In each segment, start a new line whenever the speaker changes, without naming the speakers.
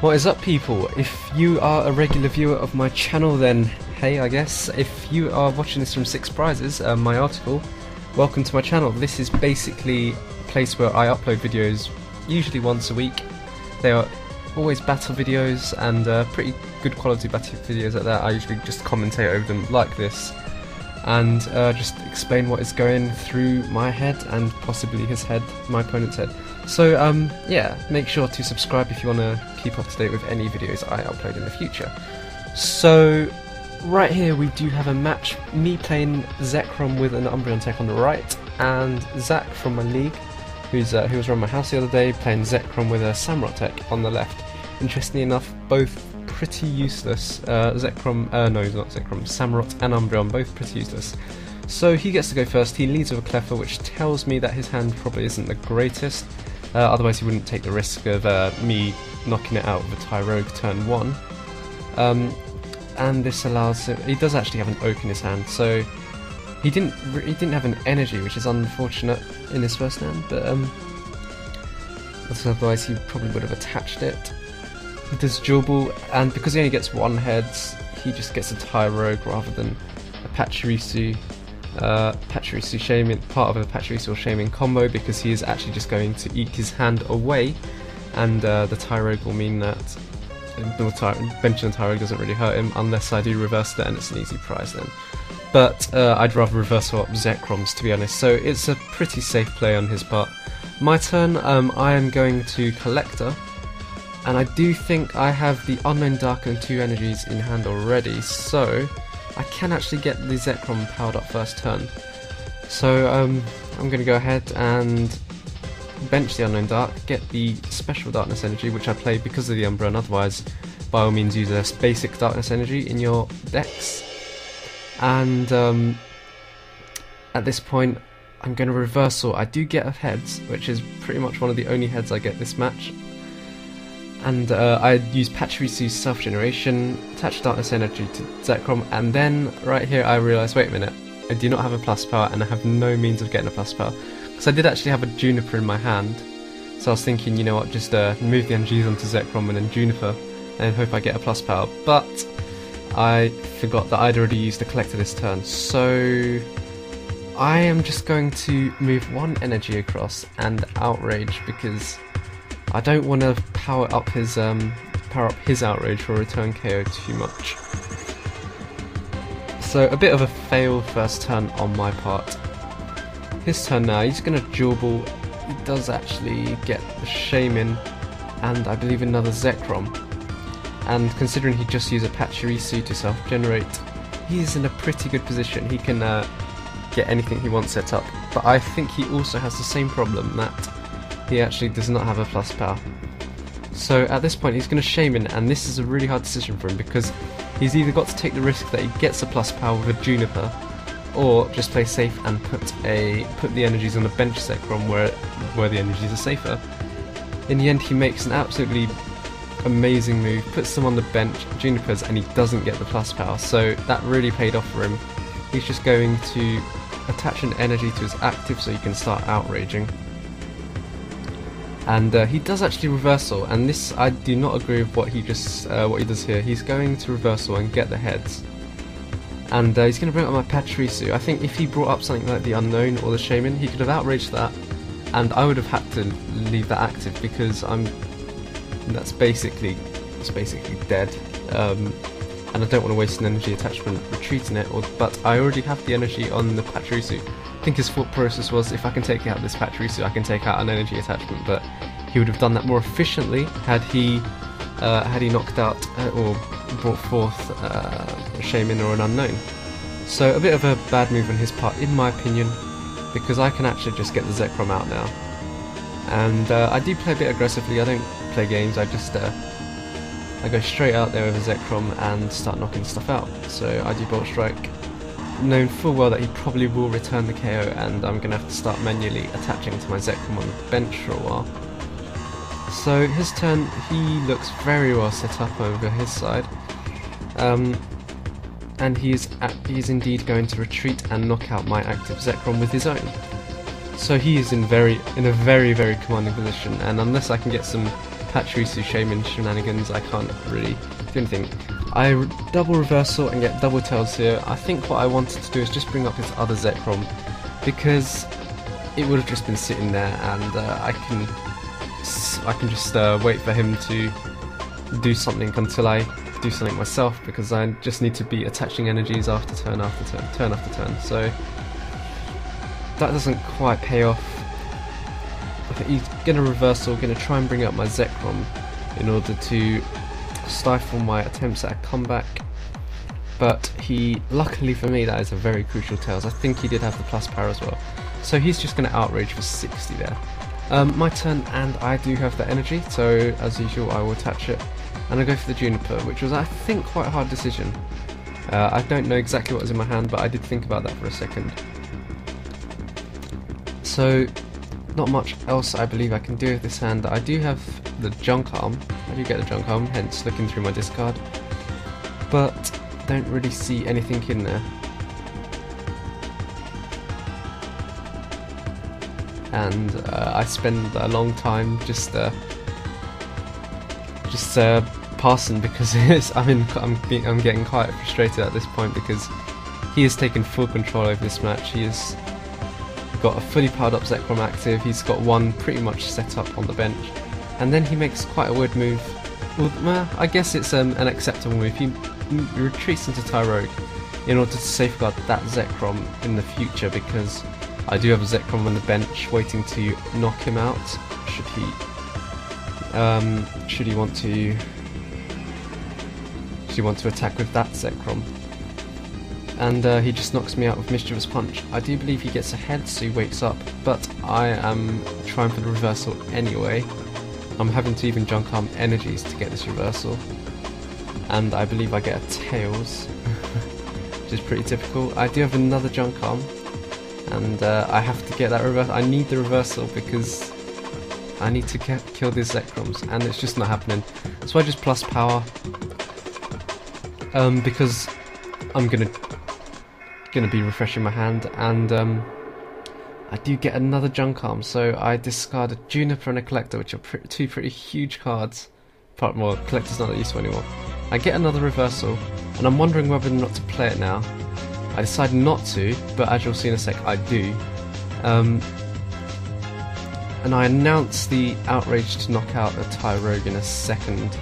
What is up, people? If you are a regular viewer of my channel, then hey, I guess. If you are watching this from Six Prizes, my article, welcome to my channel. This is basically a place where I upload videos usually once a week. They are always battle videos and pretty good quality battle videos at that. I usually just commentate over them like this and just explain what is going through my head and possibly his head, my opponent's head. So yeah, make sure to subscribe if you want to keep up to date with any videos I upload in the future. So right here we do have a match, me playing Zekrom with an Umbreon tech on the right, and Zach from my league, who was around my house the other day, playing Zekrom with a Samurott tech on the left. Interestingly enough, both pretty useless. Zekrom, no, he's not Zekrom, Samurott and Umbreon, both pretty useless. So he gets to go first. He leads with a Cleffa, which tells me that his hand probably isn't the greatest. Otherwise he wouldn't take the risk of me knocking it out with a Tyrogue turn 1. And this allows him, he does actually have an Oak in his hand, so he didn't have an energy, which is unfortunate in his first hand, but otherwise he probably would have attached it. He does Dual Ball, and because he only gets one heads, he just gets a Tyrogue rather than a Pachirisu. Pachirisu Shaman, part of a Pachirisu or Shaman combo, because he is actually just going to eat his hand away, and the Tyrogue will mean that benching the Tyrogue doesn't really hurt him unless I do reverse it, and it's an easy prize then. But I'd rather reverse swap Zekrom's, to be honest, so it's a pretty safe play on his part. My turn, I am going to Collector, and I do think I have the Unknown Dark and 2 energies in hand already, so I can actually get the Zekrom powered up first turn. So I'm going to go ahead and bench the Unknown Dark, get the Special Darkness energy, which I play because of the Umbreon, otherwise by all means use a basic Darkness energy in your decks. And at this point I'm going to reversal. I do get a heads, which is pretty much one of the only heads I get this match. And I use Pachirisu's self-generation, attach Darkness energy to Zekrom, and then right here I realise, wait a minute, I do not have a plus power and I have no means of getting a plus power. Because I did actually have a Juniper in my hand, so I was thinking, you know what, just move the energies onto Zekrom and then Juniper, and hope I get a plus power. But I forgot that I'd already used the Collector this turn, so I am just going to move one energy across and Outrage, because I don't want to power up his Outrage for a return KO too much. So a bit of a fail first turn on my part. His turn now, he's going to Dual Ball. He does actually get the Shaman and I believe another Zekrom. And considering he just used a Pachirisu to self-generate, he's in a pretty good position. He can get anything he wants set up. But I think he also has the same problem, that he actually does not have a plus power. So at this point he's going to Shaman, and this is a really hard decision for him, because he's either got to take the risk that he gets a plus power with a Juniper, or just play safe and put the energies on the bench Zekrom where the energies are safer. In the end he makes an absolutely amazing move, puts them on the bench, Junipers, and he doesn't get the plus power, so that really paid off for him. He's just going to attach an energy to his active so he can start outraging. And he does actually reversal, and this I do not agree with what he does here. He's going to reversal and get the heads, and he's going to bring up my Pachirisu. I think if he brought up something like the Unknown or the Shaman, he could have outraged that, and I would have had to leave that active, because it's basically dead. And I don't want to waste an energy attachment retreating it, but I already have the energy on the Pachirisu. I think his thought process was, if I can take out this Pachirisu, I can take out an energy attachment, but he would have done that more efficiently had he knocked out or brought forth a Shaman or an Unknown. So a bit of a bad move on his part, in my opinion, because I can actually just get the Zekrom out now. And I do play a bit aggressively. I don't play games, I just I go straight out there with a Zekrom and start knocking stuff out. So I do Bolt Strike, knowing full well that he probably will return the KO, and I'm going to have to start manually attaching to my Zekrom on the bench for a while. So his turn, he looks very well set up over his side, and he is indeed going to retreat and knock out my active Zekrom with his own. So he is in a very, very commanding position, and unless I can get some Pachirisu Shaman shenanigans, I can't really do anything. I double reversal and get double tails here. I think what I wanted to do is just bring up his other Zekrom, because it would have just been sitting there, and I can just wait for him to do something until I do something myself, because I just need to be attaching energies after turn after turn, turn after turn. So that doesn't quite pay off. He's gonna reversal, gonna try and bring up my Zekrom in order to stifle my attempts at a comeback, but he, luckily for me, that is a very crucial tails. I think he did have the plus power as well, so he's just gonna outrage for 60 there. My turn, and I do have the energy, so as usual I will attach it, and I go for the Juniper, which was, I think, quite a hard decision. I don't know exactly what was in my hand, but I did think about that for a second. So not much else I believe I can do with this hand. I do have the Junk Arm, I do get the Junk Arm, hence looking through my discard, but don't really see anything in there. And I spend a long time just passing, because I'm getting quite frustrated at this point, because he has taken full control over this match. He has got a fully powered up Zekrom active, he's got one pretty much set up on the bench, and then he makes quite a weird move. Well, I guess it's an acceptable move. He retreats into Tyrogue in order to safeguard that Zekrom in the future, because I do have a Zekrom on the bench waiting to knock him out should he want to attack with that Zekrom. And he just knocks me out with Mischievous Punch. I do believe he gets ahead, so he wakes up, but I am trying for the reversal anyway. I'm having to even Junk Arm energies to get this reversal, and I believe I get a Tails, which is pretty typical. I do have another Junk Arm, and I have to get that reversal. I need the reversal because I need to kill these Zekroms, and it's just not happening. So I just plus power, because I'm gonna be refreshing my hand, and I do get another Junk Arm, so I discard a Juniper and a Collector, which are two pretty huge cards. Well, Collector's not that useful anymore. I get another reversal, and I'm wondering whether or not to play it now. I decide not to, but as you'll see in a sec, I do. And I announce the outrage to knock out a Tyrogue in a second,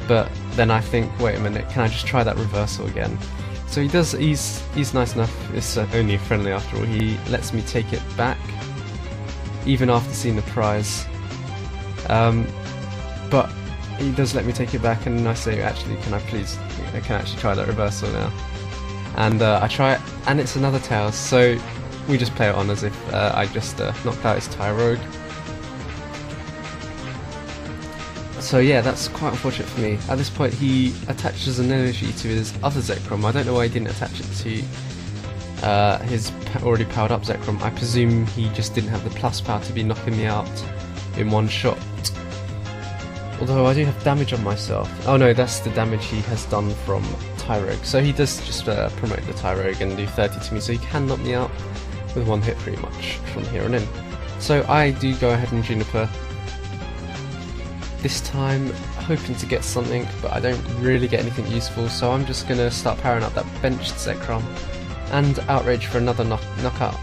but then I think, wait a minute, can I just try that reversal again? So he does. He's nice enough. It's only friendly after all. He lets me take it back, even after seeing the prize. But he does let me take it back, and I say, actually, can I actually try that reversal now? And I try it, and it's another Tails. So we just play it on as if I just knocked out his Tyrogue. So yeah, that's quite unfortunate for me. At this point he attaches an energy to his other Zekrom. I don't know why he didn't attach it to his already powered up Zekrom. I presume he just didn't have the plus power to be knocking me out in one shot. Although I do have damage on myself. Oh no, that's the damage he has done from Tyrogue. So he does just promote the Tyrogue and do 30 to me, so he can knock me out with one hit pretty much from here on in. So I do go ahead and Juniper. This time hoping to get something, but I don't really get anything useful, so I'm just going to start powering up that benched Zekrom and outrage for another knockout.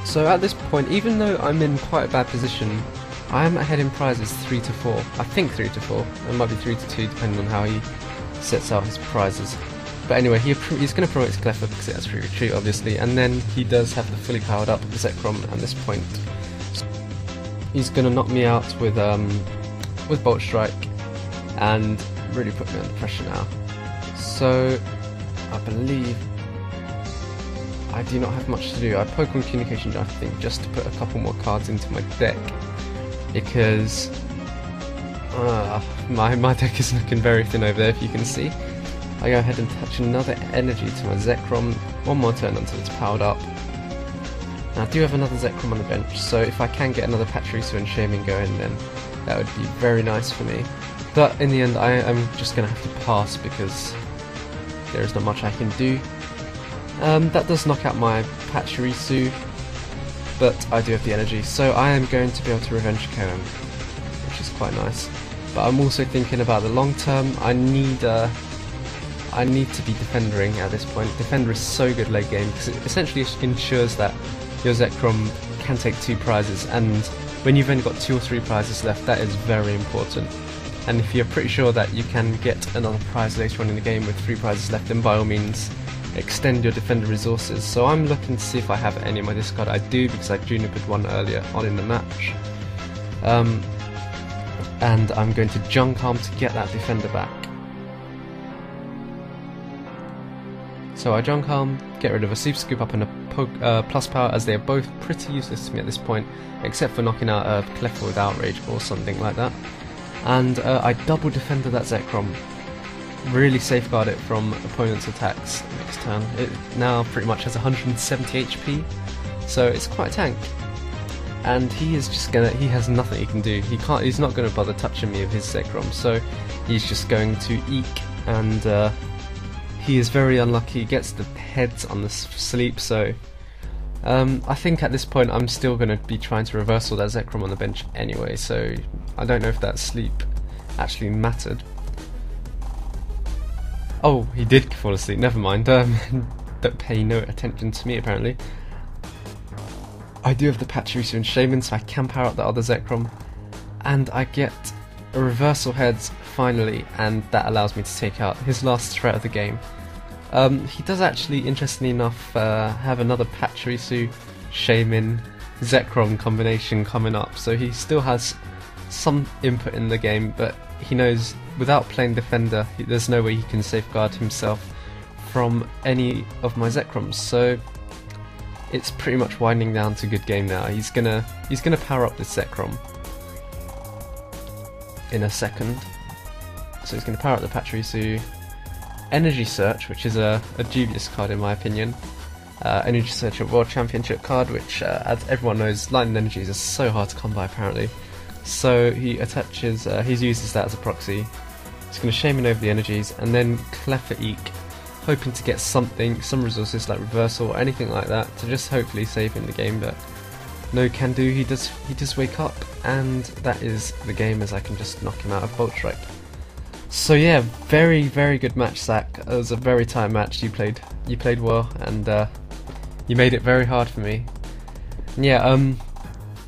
So at this point, even though I'm in quite a bad position, I am ahead in prizes 3 to 4. I think 3 to 4. It might be 3 to 2 depending on how he sets out his prizes. But anyway, he's going to promote his Cleffa because it has free retreat obviously, and then he does have the fully powered up Zekrom at this point. He's going to knock me out with Bolt Strike and really put me under pressure now. So I believe I do not have much to do. I Pokemon Communication, I think, just to put a couple more cards into my deck, because my deck is looking very thin over there, if you can see. I go ahead and attach another energy to my Zekrom, one more turn until it's powered up. And I do have another Zekrom on the bench, so if I can get another Pachirisu and Shaman going, then that would be very nice for me. But in the end I am just going to have to pass because there is not much I can do. That does knock out my Pachirisu, but I do have the energy, so I am going to be able to revenge KO him, which is quite nice. But I'm also thinking about the long term. I need to be defendering at this point. Defender is so good late game because it essentially ensures that your Zekrom can take 2 prizes, and when you've only got 2 or 3 prizes left, that is very important. And if you're pretty sure that you can get another prize later on in the game with 3 prizes left, then by all means extend your defender resources. So I'm looking to see if I have any in my discard. I do, because I junipered one earlier on in the match. And I'm going to junk arm to get that defender back. So I junk arm, get rid of a super scoop up and a plus power, as they are both pretty useless to me at this point, except for knocking out a Cleffa with outrage or something like that. And I double defender that Zekrom, really safeguard it from opponent's attacks next turn. It now pretty much has 170 HP, so it's quite a tank. And he has nothing he can do. He's not gonna bother touching me with his Zekrom, so he's just going to eek, and he is very unlucky. He gets the heads on the sleep, so I think at this point I'm still going to be trying to reversal that Zekrom on the bench anyway, so I don't know if that sleep actually mattered. Oh, he did fall asleep, never mind. Don't pay no attention to me apparently. I do have the Pachirisu and Shaman, so I can power up the other Zekrom, and I get a reversal heads finally, and that allows me to take out his last threat of the game. He does actually, interestingly enough, have another Pachirisu, Shaman, Zekrom combination coming up, so he still has some input in the game, but he knows without playing defender, there's no way he can safeguard himself from any of my Zekroms, so it's pretty much winding down to good game now. He's gonna power up this Zekrom in a second. So he's going to power up the Pachirisu, Energy Search, which is a dubious card in my opinion. Energy Search, a World Championship card, which as everyone knows, Lightning Energies are so hard to come by apparently. So he attaches, he uses that as a proxy. He's going to Shaman over the energies, and then Cleffa Eek, hoping to get some resources like reversal or anything like that to just hopefully save him the game, but no can do. He does wake up, and that is the game, as I can just knock him out of Bolt Strike. So yeah, very very good match, Zach. It was a very tight match. You played well, and you made it very hard for me. And yeah,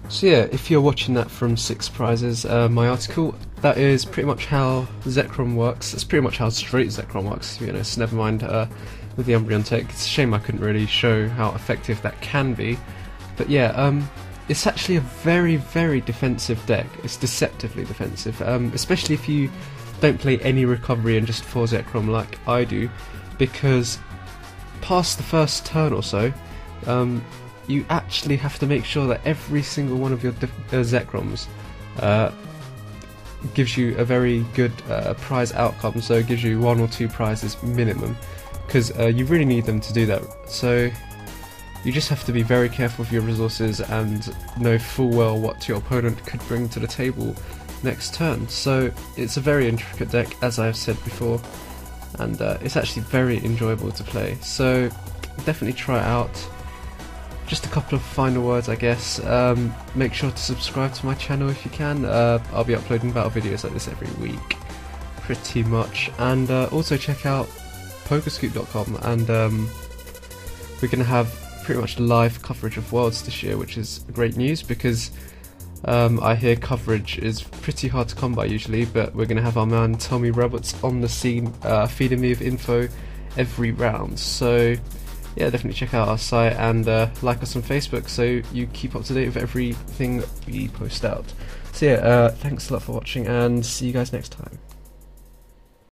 so yeah, if you're watching that from 6 prizes, my article, that is pretty much how Zekrom works. That's pretty much how straight Zekrom works, to be honest. Never mind with the Umbreon tech. It's a shame I couldn't really show how effective that can be. But yeah, it's actually a very very defensive deck. It's deceptively defensive, especially if you don't play any recovery and just 4 Zekrom like I do, because past the first turn or so, you actually have to make sure that every single one of your Zekroms gives you a very good prize outcome, so it gives you 1 or 2 prizes minimum, because you really need them to do that. So you just have to be very careful with your resources and know full well what your opponent could bring to the table next turn. So it's a very intricate deck, as I've said before, and it's actually very enjoyable to play, so definitely try it out. Just a couple of final words, I guess. Make sure to subscribe to my channel if you can. I'll be uploading battle videos like this every week, pretty much, and also check out PokeRemixStudio.com, and we're going to have pretty much live coverage of Worlds this year, which is great news, because I hear coverage is pretty hard to come by usually, but we're going to have our man Tommy Roberts on the scene, feeding me with info every round. So yeah, definitely check out our site and like us on Facebook so you keep up to date with everything we post out. So yeah, thanks a lot for watching, and see you guys next time.